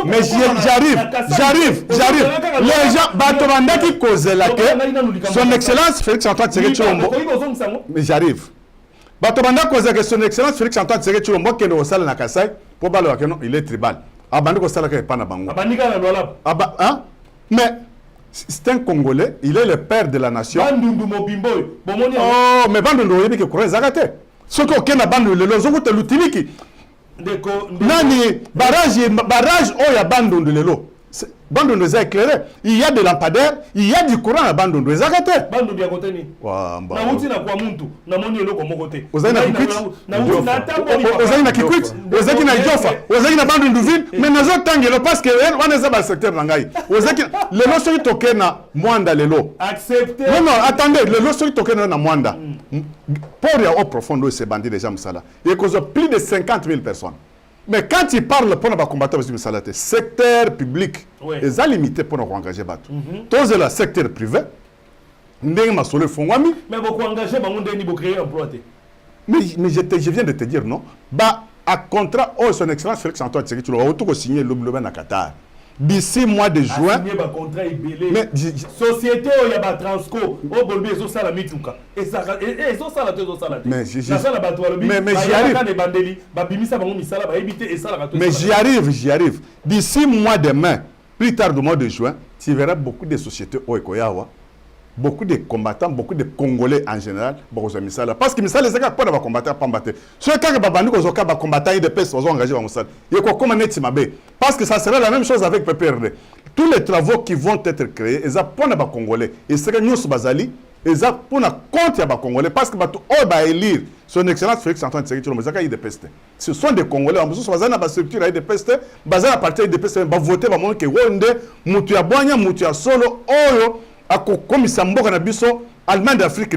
Mais j'arrive. Les gens, Batomandaki cause la que son excellence Félix Antoine Tshisekedi Tshilombo. Mais j'arrive. bato banda koza que son excellence Félix Antoine Tshisekedi Tshilombo kende au sala na Kasai pour balo que non il est tribal abandi ko sala que pas na bango abandi ka na lola hein mais c'est un Congolais, il est le père de la nation. Bandundu Mobimbo, bomoni. Oh, mais Bandundu yebi ke kure zakate. Soko okena Bandundu lelo zokuta lutiniki. Nani barrage oya Bandundu lelo. Bandundu est éclairé. Il y a des lampadaires, il y a du courant à Bandundu zakate. Bandundu ya kote ni. Wa mba. Na uti na kwa muntu, na moni eloko mokote. Ozali na kikwit. Na uti na tambo ni. Ozali na kikwit. Ozali na Jofa. Ozali na Bandundu ville, mais nazo tangelo parce que on est dans le secteur nangai. Ozali lelo soki tokena Mwanda lelo. Accepter. Non non, attendez, lelo soki tokena na Mwanda. Pour ya au profond ces bandits déjà musala. Il y a plus de 50 000 personnes. Mais quand il parle pour les combattants, le secteur public est limité pour nous engager. Tous le secteur privé, mais vous engagez, vous créez un emploi. Mais je viens de te dire, non? À contrat, son excellence Félix Antoine Tshisekedi Tshilombo, tu as signé l'Oblobé à Qatar. D'ici mois de juin. Mais société où il y a Transco, au Bolbi, ils ont ça la mituka. Et ça, ils ont ça la tête, mais j'y arrive. Mais j'y arrive. D'ici mois de mai, plus tard du mois de juin, tu verras beaucoup de sociétés au Ekoyawa, beaucoup de combattants, beaucoup de Congolais en général, parce que Misala, les gars, pas de combattre, pas combattre. Ceux qui ont combattre, ils sont engagés dans Moussal. Parce que ça sera la même chose avec PPRD. Tous les travaux qui vont être créés, ils sont pour les Congolais. Et c'est nous, Bazali, ils sont pour les comptes des Congolais. Parce que on va élire son excellence Félix Antoine Tshisekedi Tshilombo, ce sont des Congolais. En plus, ils ont une structure à IDPST, basée à partir de IDPST, ils vont voter, ils vont voter, Moutia Boigna, Moutia Solo, Oyo. Allemagne d'Afrique,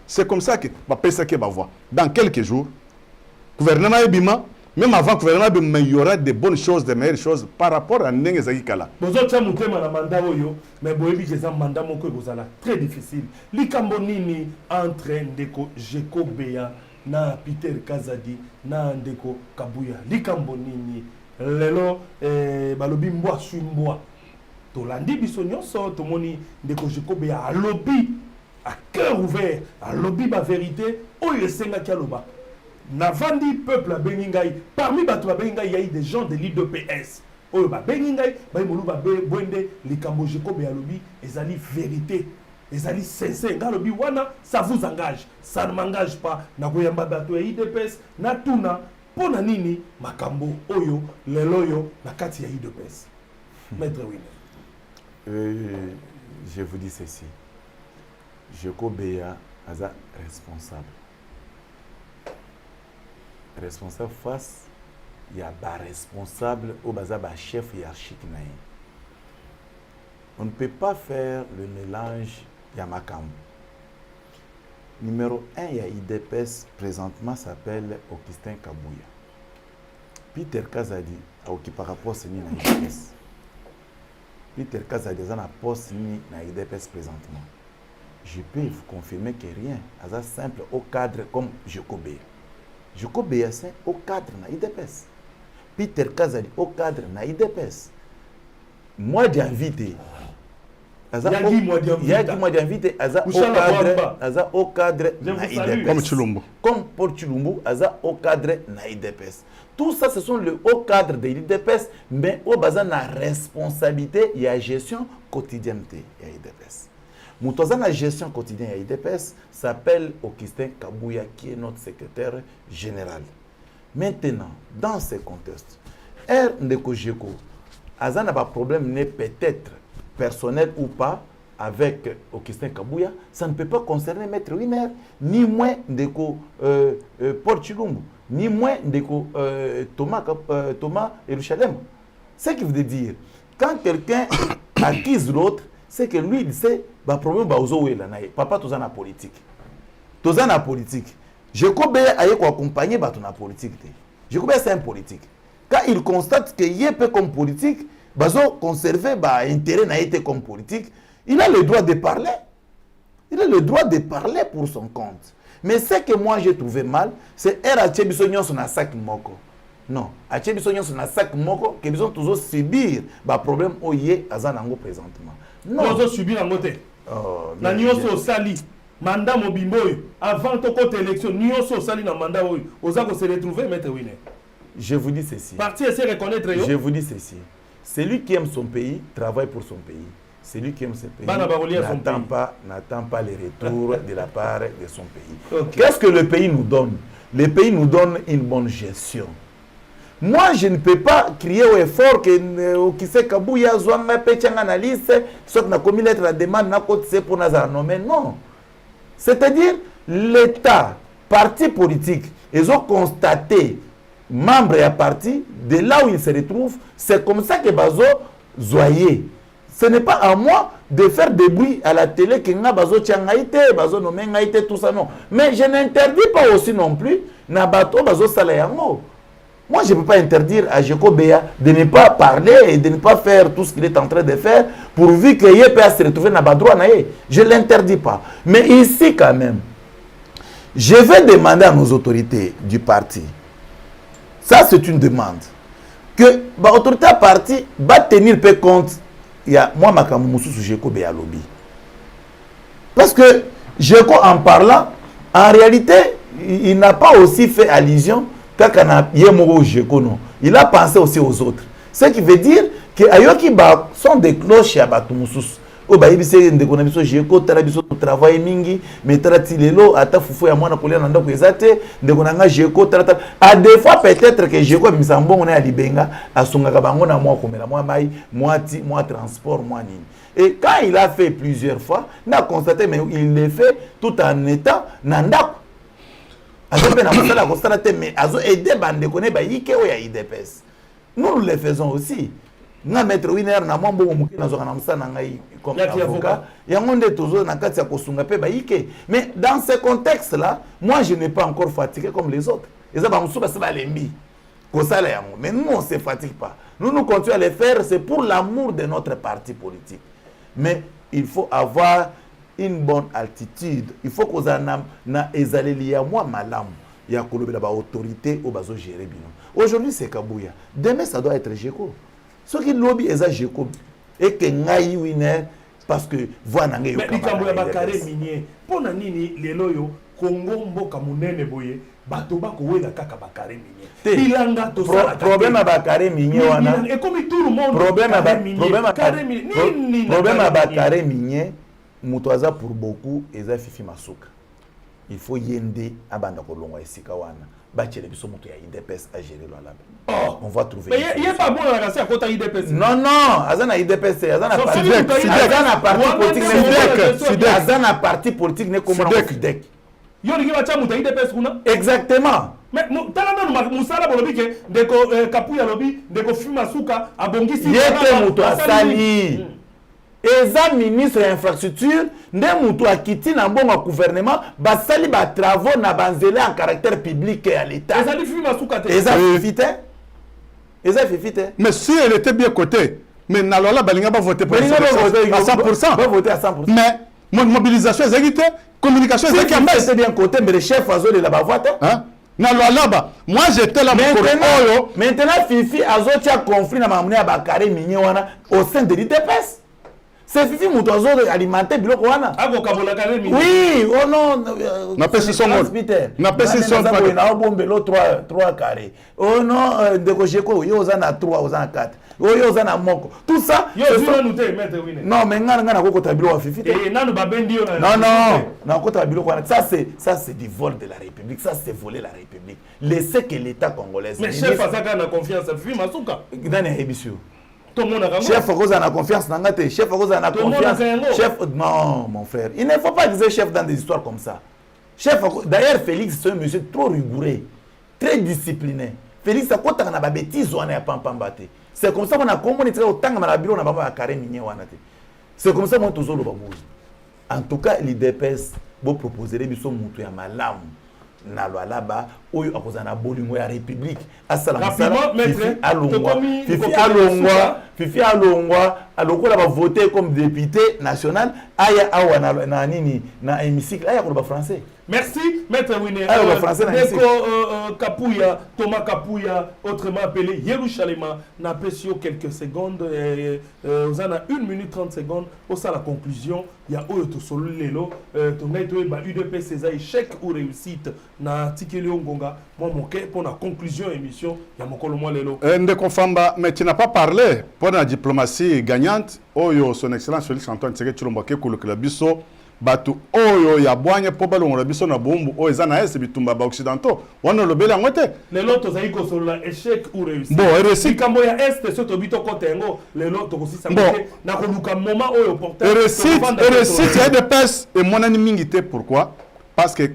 c'est comme ça que va voir. Dans quelques jours, le gouvernement Ebima, même avant le gouvernement, il y aura de bonnes choses, de meilleures choses par rapport à Ndenge Zagikala. Vous avez un mandat, mais vous avez un mandat très difficile. Likambonini entre Ndeko Jeko Beya, na Peter Kazadi, na Ndeko Kabuya. Likambonini, lelo, balobi mboa suimboa. Tolandi biso nyonso tomoni ndeko Jikobe a lobby à cœur ouvert à lobby ba vérité oyo esenga kialoba navandi peuple a bengingai parmi bato ba bengingai il y a des gens de l'IDPS oyo ba bengingai ba molu ba bwende likambo Jikobe a lobby ezali vérité ezali sincère nga lobby wana ça vous engage ça ne m'engage pas na koyamba bato ya IDPS na tuna pona nini makambo oyo leloyo na kati ya IDPS maître Winner. Je vous dis ceci. Jeko Beya est responsable. Responsable face, il y a des responsables au chef hiérarchique. On ne peut pas faire le mélange Yamakam. Numéro 1, il y a IDPS présentement s'appelle Augustin Kabuya. Peter Kazadi a occupé par rapport à IDPS. Peter Kazadi a un poste na IDPS présentement. Je peux vous confirmer que rien. C'est simple au cadre comme Joko Beya, c'est au cadre na IDPS. Peter Kazadi au cadre na IDPS. Moi d'invité. Il y a qui moi d'invité au cadre na IDPS. Comme Tshilombo. Comme pour Tshilombo, au cadre na IDPS. Tout ça, ce sont le haut cadre de l'IDPS, mais au bazar la responsabilité, il y a la gestion quotidienne de l'IDPS. La gestion quotidienne de l'IDPS s'appelle Augustin Kabuya, qui est notre secrétaire général. Maintenant, dans ce contexte, Ndeko Jeko, Azan n'a pas de problème, n'est peut-être personnel ou pas, avec Augustin Kabuya, ça ne peut pas concerner Maître Winner, ni moins Ndeko Paul Tshilombo, ni moins Ndeko Thomas Yerushalem. Ce qui veut dire, quand quelqu'un accuse l'autre, c'est que lui, il sait, le problème est papa, tout ça na politique. Tout ça na politique. Jeko Beya a accompagné la politique. Jeko Beya, c'est un politique. Quand il constate qu'il est peu comme politique, il a conservé l'intérêt comme politique, il a le droit de parler. Il a le droit de parler pour son compte. Mais ce que moi j'ai trouvé mal, c'est que Bisognon son sac moko. Non, Bisognon son sac moko, que ils ont toujours subir le problème au yé à Zanango présentement. Non, ils ont subi la moté. Na nyonso sali. mandat mobimbo avant to côté élection nyonso sali na mandat oyo oza ko se retrouver maître Winner. Je vous dis ceci. Parti essaie de reconnaître yo. Je vous dis ceci. Celui qui aime son pays travaille pour son pays. Celui qui aime son pays n'attend pas les retours de la part de son pays. Okay. Qu'est-ce que le pays nous donne? Le pays nous donne une bonne gestion. Moi, je ne peux pas crier au effort que qui sait Kabouya Zouanga Pechang analyse, soit na commis lettre la demande na côté c'est pour nous nommer. Non. C'est-à-dire l'État, parti politique, ils ont constaté membres et parti de là où ils se retrouvent, c'est comme ça que Bazo Zoyer. Ce n'est pas à moi de faire des bruits à la télé que nga Bazo Tiangaïté, Bazo nommé Ngaïté, tout ça non. Mais je n'interdis pas aussi non plus na bateau Bazo Salayango. Moi, je ne peux pas interdire à Jeko Béa de ne pas parler et de ne pas faire tout ce qu'il est en train de faire pourvu qu'il y ait pas à se retrouver dans le droit. Je ne l'interdis pas. Mais ici, quand même, je vais demander à nos autorités du parti, ça c'est une demande, que l'autorité à parti va tenir peu compte. Il y a moi, ma Moussou sous Jeko Béa Lobby. Parce que Jeko, en parlant, en réalité, il n'a pas aussi fait allusion. Il a pensé aussi aux autres. Ce qui veut dire que ayoki ba sont des cloches à Batumusus. O ba yibise ndeko biso jeko tala biso travail mingi metrati lelo ata fufu ya mwana kolia nanda ko ezate ndeko nanga jeko tala a des fois peut-être que jeko misambongo na libenga asunga ka bango na mwa komela mwa mai mwa transport mwa nini. Et quand il a fait plusieurs fois, on a constaté mais il le fait tout en étant nanda. Nous le faisons aussi. Nous mettons une heure comme avocat. Mais dans ce contexte-là, moi je n'ai pas encore fatigué comme les autres. Mais nous, on ne se fatigue pas. Nous continuons à le faire, c'est pour l'amour de notre parti politique. Mais il faut avoir une bonne altitude. Il faut qu'on na ezaleli ya moi malam ya kolobela ba autorité au bazo gérer bino. Aujourd'hui c'est Kabouya. Demain ça doit être Jeko. Ce qui lobby eza Jeko et que ngai winner parce que voilà ngai yo Kabouya ba carré minier. Pona nini lelo yo Congo mboka munene boye bato ba ko wela kaka ba carré minier. Bilanga to sala. Problème ba carré minier wana. Et comme tout le monde problème ba carré minier. Mutuaza pour beaucoup eza fifi masuka. Il faut yende abanda kolongwa esika wana. Bachele biso mutu ya IDPS à gérer là. Oh, on va trouver. Mais il y a pas bon la à côté IDPS. Non, azana IDPS, azana parti politique, azana parti politique ne comme FIDEC. Yo ngi ba chamu ta IDPS kuna. Exactement. Mais talana musala bolobi ke ndeko Kapuya lobi ndeko fima suka abongisi yete mutu asali. Eza ministre infrastructure nde mutu akiti na mbongo gouvernement basali ba travaux na banzela en caractère public à l'état. Eza fima suka te. Eza fifite. Mais si elle était bien cotée, mais Nalola Balinga va voter pour à 100%. Va voter à 100%. Mais mobilisation exécutée, communication exécutée. C'est bien côté, mais le chef Azo de la vote. Hein? Moi j'étais là maintenant Fifi Azo a conflit na mamne ya bakare minye wana au sein de l'IDPS. C'est Fifi Moutozo alimenté biloko wana. Oui, oh non. Na pesi son na pesi son na bombelo 3 carrés. Oh non, de Kojeko yo za 3 za 4. Yo za na moko. Tout ça non, mais ngana ko kota biloko Fifi. Non, na kota biloko wana. Ça c'est du vol de la République. Ça c'est voler la République. Laissez que l'État congolais. Mais chef Azaka na confiance Fifi Masuka. Dani Ebisio. Chef Rosa a confiance dans la chef Rosa a confiance. Chef, non, mon frère. Il ne faut pas dire chef dans des histoires comme ça. Chef, d'ailleurs, Félix, c'est un monsieur trop rigoureux, très discipliné. Félix, a quoi t'as na bêtise ou na pampambate. C'est comme ça qu'on a communiqué autant que na bureau na baba carré minier wanate. C'est comme ça moi toujours le babouze. En tout cas, l'IDPS vous proposer des biso mutu ya malamu. Na loi là-bas oyo akozana bolingo ya république asala Fifi alongwa alors qu'on a voté comme député national aya awa na nini na hémicycle aya ko ba français. Merci, Maître Winner. Kapouya, Thomas Kapouya, autrement appelé Yerushalema, n'a pas sur quelques secondes. Vous en avez 1 minute 30 secondes. Au sein de la conclusion, il y a Oyoto Solulelo, UDP César, échec ou réussite. Na Tikeli Ngonga, moi, pour la conclusion émission, il y a mon colombo Lelo. Ndeko Famba, mais tu n'as pas parlé pour la diplomatie gagnante. Oyo, son excellence Félix Antoine Tshisekedi Tshilombo, qui est le biso. Batu oyo ya bwanya po balongola biso na bombu oyo eza na ese bitumba ba occidentaux wana lobela ngote lelo tozali ko solo échec ou réussite bon réussite kambo ya est so tobito kotengo lelo tokosisa ngote na koluka moment oyo porteur réussite ya de pes et monani mingi te pourquoi parce que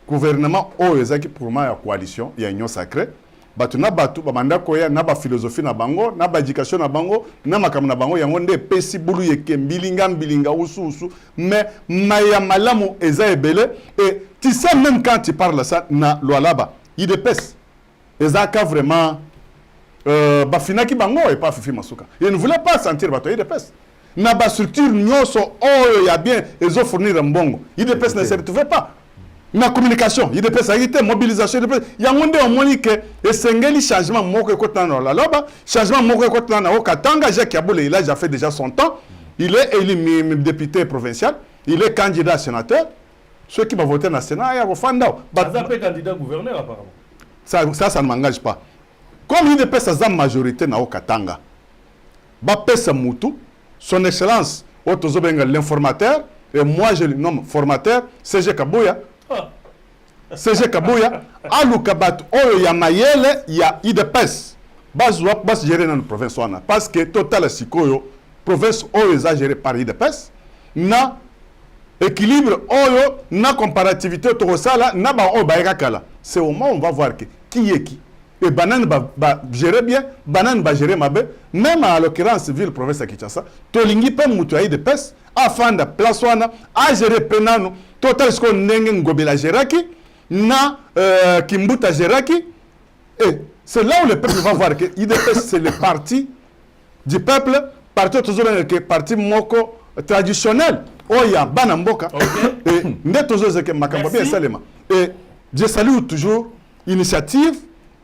gouvernement oyo ezaki pour ma ya coalition ya union sacrée batu na batu bamanda koya na ba philosophie na bango na ba éducation na bango na makambo na bango yango nde pesi bulu yeke mbilinga usu mais maya malamu eza ebele et tu sais même quand tu parles ça na loalaba il dépêche ezaka vraiment bafinaki bango et pas fifi masuka il ne voulait pas sentir bato il dépêche na ba structure nyoso oyo ya bien ezo fournir mbongo il dépêche ne se retrouvait pas. Na communication, il y a des personnes, mobilisation, il y a un monde qui est changement moko ekotana la loba, changement moko ekotana au Katanga, Jacques Yaboule, il a déjà fait déjà son temps. Il est élu député provincial, il est candidat sénateur. Ceux qui vont voter dans le Sénat, il y a Fandao. Il est candidat gouverneur apparemment. Ça ne m'engage pas. Comme il y a des personnes majorité dans Katanga, Bapesa Moutou, son excellence, l'informateur, et moi je le nomme formateur, CG Kabouya. CG Kabouya, Aluka Bat Oyo ya Mayele, ya IDPS. Bas gérer dans la province. Parce que Total Sikoyo, province Oyo est gérée par IDPS, na équilibre Oyo, na comparativité Torosala, na ba Oyo Baïrakala. C'est au moment où on va voir qui est qui. Et Banane va gérer bien, Banane va gérer ma bé, même à l'occurrence ville province de Kinshasa, Tolingi peut moutoyer IDPS, afin de place à gérer Penano. Total ce qu'on ngobela Géraki, na Kimbuta Géraki. Et c'est là où le peuple va voir que IDPS c'est le parti du peuple, parti toujours que parti moko traditionnel. Oya Banamboka. Et neto zeke makambo bien salema. Et je salue toujours l'initiative.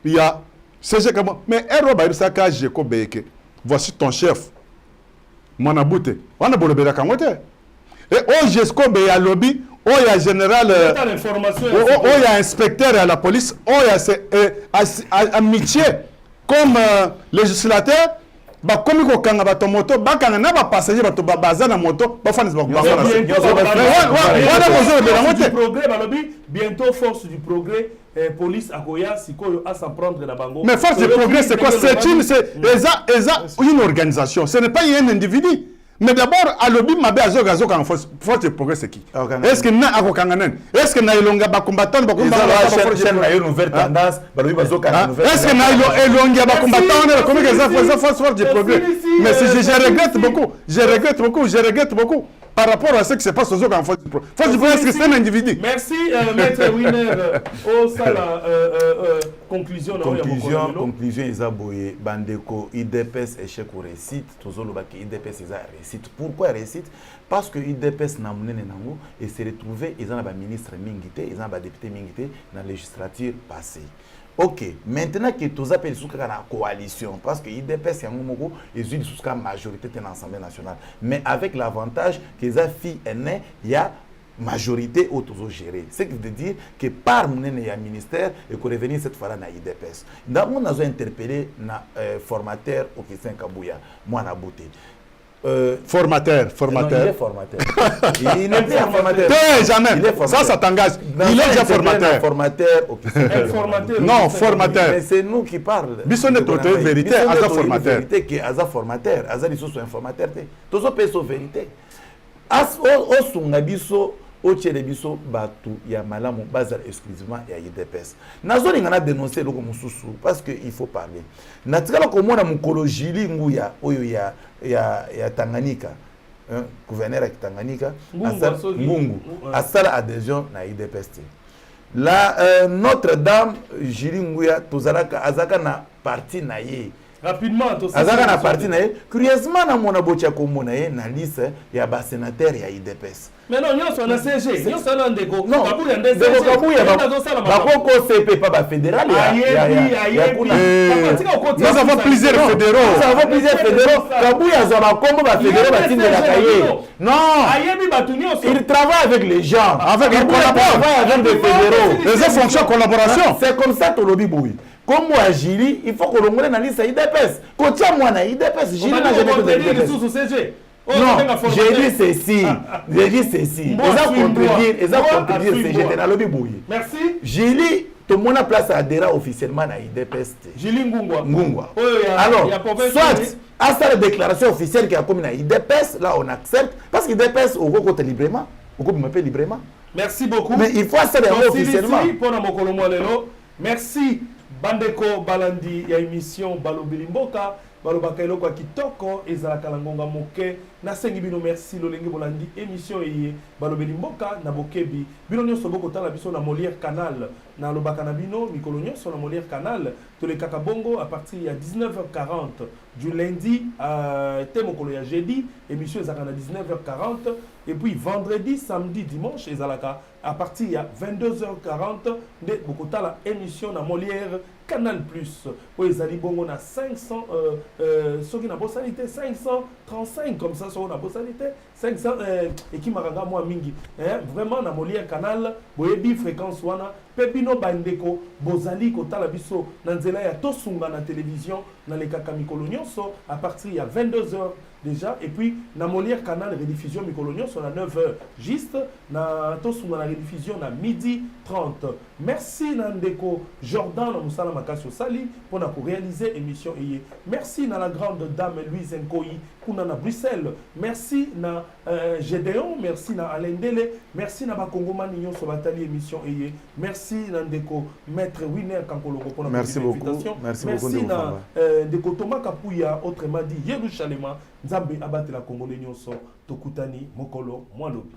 Il y a CG Kabon. Mais Ero Baïsaka Jeko Beke. Voici ton chef. Manaboute. On a bolobela kangote. Et au Jesco Beya lobby. Oh, il y a général, oh, il y a inspecteur à la police, oh, il y a amitié comme législateur. Bah comme il y a un moto, bah quand on a un passager, bah tu vas baser dans moto, bah fan bientôt force du progrès, police à Goya, Sikoyo à s'en prendre la bango. Mais force du progrès, c'est quoi? C'est une organisation. Ce n'est pas un individu. Mais d'abord, à l'objet, ma belle Azogazo, quand force de progrès, c'est qui? Est-ce que n'a pas Kanganen? Est-ce que n'a pas de combattant? Est-ce que n'a pas de combattant? Comment ils ont force de progrès? Mais je regrette beaucoup. Par rapport à ce qui se passe aux autres en force du progrès. Force du progrès, c'est un individu. Merci, Maître Winner. Au sein conclusion, Isaboye, Bandeko, IDPS échec ou réussite, Tozolobaki, IDPS réussite. Pourquoi réussite? Parce que IDPS n'a mené nango et s'est retrouvé, ils ont un ministre Mingité, ils ont un député Mingité dans la législature passée. Ok, maintenant que tous appels sous la coalition, parce que IDPS y a un moment ils ont sous la majorité de l'Assemblée nationale, mais avec l'avantage que les filles aînées, il y a majorité autour gérer. Ce qui veut dire que par mon ministère et qu'on revenir cette fois-là dans IDPS. Dans mon avons interpellé na formateur au Christian Kabouya, moi na beauté. Formateur. Non, il est formateur. Il n'est pas formateur. Jamais. Ça t'engage. Il est déjà formateur. Formateur. Non, formateur. Mais c'est nous qui parlons. Bisson est autre vérité, Aza formateur. Vérité qui Aza formateur. Aza ils sont informateur. Tous autres sont vérité. As au sungabiso au Tchélébiso batu ya malamu bazar exclusivement ya IDPS. Nazoni ngana dénoncer le comme sous parce que il faut parler. Natikala komona mukolo jili nguya oyo ya Tanganyika. Gouverneur ya Tanganyika Mungu asala adhésion na IDPS. La Notre-Dame jili nguya tozalaka azaka na parti na ye Rapidement, azaka na parti na curieusement na mona bocha komona na liste ya ba sénateur ya IDPS. Mais non, nous sommes en CG, nous sommes en déco. Non, CP pas ba fédéral. Nous avons plusieurs fédéraux. Nous avons plusieurs fédéraux. Kabouya zaba kombo ba fédéraux ba tinde la cahier. Non. Il travaille avec les gens. Avec les collaborateurs. Avec des fédéraux. Les fonctions collaboration. C'est comme ça to lobby boui. Comme moi Gili, il faut que l'on mette dans la liste IDPS. Quand tu as moi na IDPS, Gili n'a jamais fait de IDPS. Non, j'ai dit ceci. J'ai dit ceci. Ils ont contredire CGT dans le lobby boui. Merci. Gili, tout le monde a place à adhérer officiellement à IDPS. Gili Ngungwa. Alors, soit à sa déclaration officielle qui a commis à IDPS, là on accepte parce que IDPS au côté librement, au côté me librement. Merci beaucoup. Mais il faut ça officiellement. Merci Bandeko Balandi ya émission Balobeli Mboka. Balobaka eloko kitoko ezalaka na ngonga moke na sengi bino merci lolenge bolandi émission eye Balobeli Mboka na bokebi bino nyonso bokotala biso na Molière Canal na lobaka na bino mikolo nyonso na Molière Canal tolekaka bongo à partir ya 19h40 du lundi à temokolo ya jeudi émission ezalaka na 19h40 et puis vendredi samedi dimanche ezalaka à partir ya 22h40 de bokotala émission na Molière Canal Plus où ezali bongo na 500 soki na bosalité 535 comme ça sur na bosalité 500 et qui maranga moi mingi vraiment na Molière Canal boyebi fréquence wana pebino bandeko bozali kotala biso na nzela ya tosunga na télévision na le kaka mikolo nyonso à partir ya 22h déjà et puis na Molière Canal rediffusion mikolo nyonso na 9h juste na tosunga na rediffusion na 12h30. Merci Nandeko Jordan na musala makasi sali pour na réaliser émission eye. Merci na la grande dame Louise Nkoi kuna na Bruxelles. Merci na Gédéon, merci na Alendele, merci na bakongomani nyonso batali émission eye. Merci Nandeko maître Winner Kankoloko pour na invitation. Merci beaucoup na Ndeko Thomas Kapuya autrement dit Yerushalema Nzambe abatela Congolais nyonso tokutani mokolo mwalobi.